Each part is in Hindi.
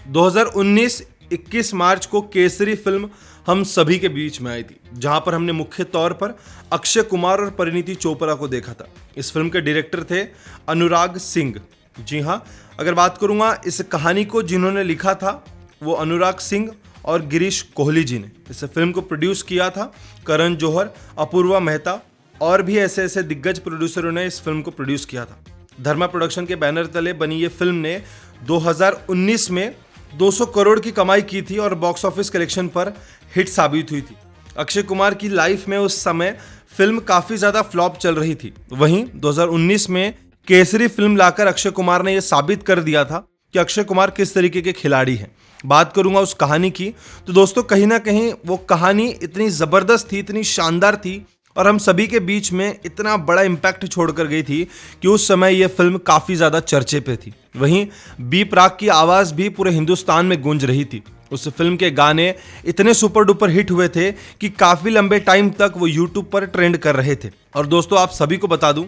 2019-21 मार्च को केसरी फिल्म हम सभी के बीच में आई थी, जहां पर हमने मुख्य तौर पर अक्षय कुमार और परिणीति चोपड़ा को देखा था। इस फिल्म के डायरेक्टर थे अनुराग सिंह। जी हाँ, अगर बात करूंगा इस कहानी को जिन्होंने लिखा था वो अनुराग सिंह और गिरीश कोहली जी ने। इस फिल्म को प्रोड्यूस किया था करण जौहर, अपूर्वा मेहता और भी ऐसे दिग्गज प्रोड्यूसरों ने इस फिल्म को प्रोड्यूस किया था। धर्मा प्रोडक्शन के बैनर तले बनी ये फिल्म ने 2019 में 200 करोड़ की कमाई की थी और बॉक्स ऑफिस कलेक्शन पर हिट साबित हुई थी। अक्षय कुमार की लाइफ में उस समय फिल्म काफी ज्यादा फ्लॉप चल रही थी। वहीं 2019 में केसरी फिल्म लाकर अक्षय कुमार ने यह साबित कर दिया था कि अक्षय कुमार किस तरीके के खिलाड़ी हैं। बात करूंगा उस कहानी की, तो दोस्तों कहीं ना कहीं वो कहानी इतनी जबरदस्त थी, इतनी शानदार थी और हम सभी के बीच में इतना बड़ा इम्पैक्ट छोड़कर गई थी कि उस समय यह फिल्म काफी ज्यादा चर्चे पे थी। वहीं बी प्राक की आवाज भी पूरे हिंदुस्तान में गूंज रही थी। उस फिल्म के गाने इतने सुपर डुपर हिट हुए थे कि काफी लंबे टाइम तक वो यूट्यूब पर ट्रेंड कर रहे थे। और दोस्तों आप सभी को बता दूं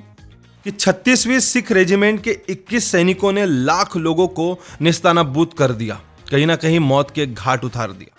कि 36वीं सिख रेजिमेंट के 21 सैनिकों ने लाख लोगों को नेस्तनाबूद कर दिया, कहीं ना कहीं मौत के घाट उतार दिया।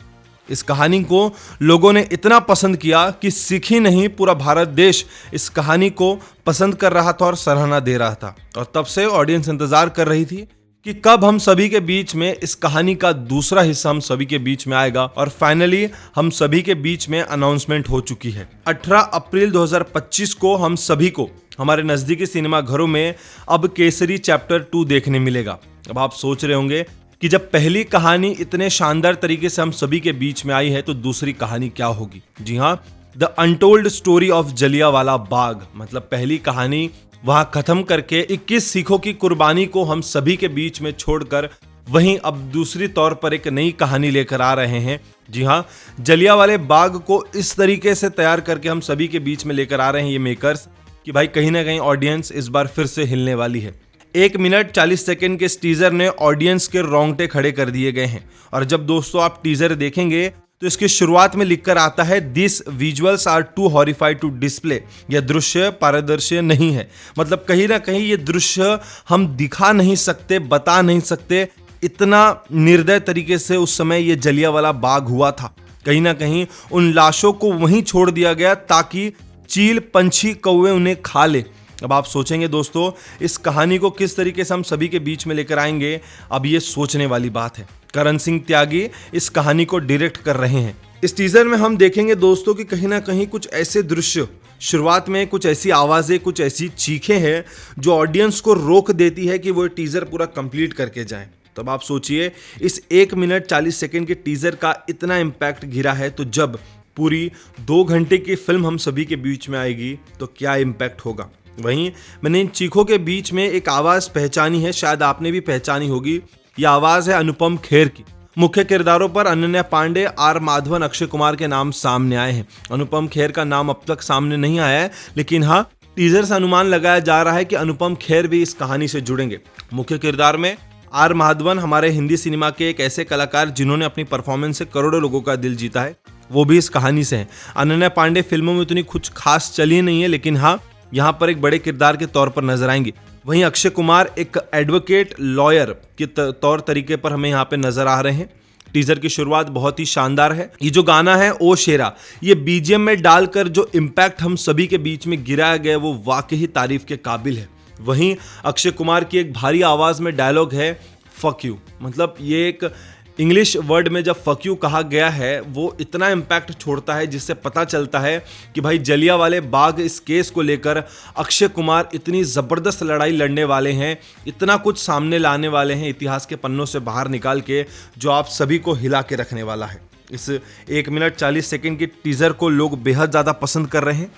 इस कहानी को लोगों ने इतना पसंद किया कि सिख ही नहीं पूरा भारत देश इस कहानी को पसंद कर रहा था और सराहना दे रहा था। और तब से ऑडियंस इंतजार कर रही थी कि कब हम सभी के बीच में इस कहानी का दूसरा हिस्सा हम सभी के बीच में आएगा। और फाइनली हम सभी के बीच में अनाउंसमेंट हो चुकी है। 18 अप्रैल 2025 को हम सभी को हमारे नजदीकी सिनेमा घरों में अब केसरी चैप्टर 2 देखने मिलेगा। अब आप सोच रहे होंगे कि जब पहली कहानी इतने शानदार तरीके से हम सभी के बीच में आई है तो दूसरी कहानी क्या होगी। जी हाँ, the untold story of Jallianwala Bagh, मतलब पहली कहानी वहां खत्म करके 21 सिखों की कुर्बानी को हम सभी के बीच में छोड़कर वहीं अब दूसरी तौर पर एक नई कहानी लेकर आ रहे हैं। जी हाँ, जलियांवाले बाग को इस तरीके से तैयार करके हम सभी के बीच में लेकर आ रहे हैं ये मेकर्स कि भाई कहीं ना कहीं ऑडियंस इस बार फिर से हिलने वाली है। 1 मिनट 40 सेकंड के इस टीजर ने ऑडियंस के रोंगटे खड़े कर दिए गए हैं। और जब दोस्तों आप टीजर देखेंगे तो इसकी शुरुआत में लिखकर आता है this visuals are too horrified to display. यह दृश्य पारदर्शी नहीं है, मतलब कहीं ना कहीं ये दृश्य हम दिखा नहीं सकते, बता नहीं सकते। इतना निर्दय तरीके से उस समय ये जलियांवाला बाग हुआ था। कहीं ना कहीं उन लाशों को वहीं छोड़ दिया गया ताकि चील, पंछी, कौवे उन्हें खा ले। अब आप सोचेंगे दोस्तों इस कहानी को किस तरीके से हम सभी के बीच में लेकर आएंगे। अब ये सोचने वाली बात है। करण सिंह त्यागी इस कहानी को डायरेक्ट कर रहे हैं। इस टीजर में हम देखेंगे दोस्तों कि कहीं ना कहीं कुछ ऐसे दृश्य, शुरुआत में कुछ ऐसी आवाजें, कुछ ऐसी चीखें हैं जो ऑडियंस को रोक देती है कि वो टीजर पूरा कंप्लीट करके जाए। तब आप सोचिए इस 1 मिनट 40 सेकंड के टीजर का इतना इम्पैक्ट गिरा है, तो जब पूरी 2 घंटे की फिल्म हम सभी के बीच में आएगी तो क्या इम्पैक्ट होगा। वहीं मैंने इन चीखों के बीच में एक आवाज पहचानी है, शायद आपने भी पहचानी होगी। यह आवाज है अनुपम खेर की। मुख्य किरदारों पर अनन्या पांडे, आर माधवन, अक्षय कुमार के नाम सामने आए हैं। अनुपम खेर का नाम अब तक सामने नहीं आया है, लेकिन हाँ टीजर से अनुमान लगाया जा रहा है कि अनुपम खेर भी इस कहानी से जुड़ेंगे। मुख्य किरदार में आर माधवन हमारे हिंदी सिनेमा के एक ऐसे कलाकार जिन्होंने अपनी परफॉर्मेंस से करोड़ों लोगों का दिल जीता है, वो भी इस कहानी से हैं। अनन्या पांडे फिल्मों में उतनी कुछ खास चली नहीं है, लेकिन हाँ यहाँ पर एक बड़े किरदार के तौर पर नजर आएंगे। वहीं अक्षय कुमार एक एडवोकेट, लॉयर के तौर तरीके पर हमें यहाँ पे नजर आ रहे हैं। टीजर की शुरुआत बहुत ही शानदार है। ये जो गाना है ओ शेरा, ये बीजीएम में डालकर जो इम्पैक्ट हम सभी के बीच में गिराया गया वो वाकई तारीफ के काबिल है। वहीं अक्षय कुमार की एक भारी आवाज में डायलॉग है फक यू, मतलब ये एक इंग्लिश वर्ड में जब फक यू कहा गया है वो इतना इम्पैक्ट छोड़ता है जिससे पता चलता है कि भाई जलियांवाले बाग इस केस को लेकर अक्षय कुमार इतनी ज़बरदस्त लड़ाई लड़ने वाले हैं, इतना कुछ सामने लाने वाले हैं इतिहास के पन्नों से बाहर निकाल के, जो आप सभी को हिला के रखने वाला है। इस 1 मिनट 40 सेकंड की टीज़र को लोग बेहद ज़्यादा पसंद कर रहे हैं।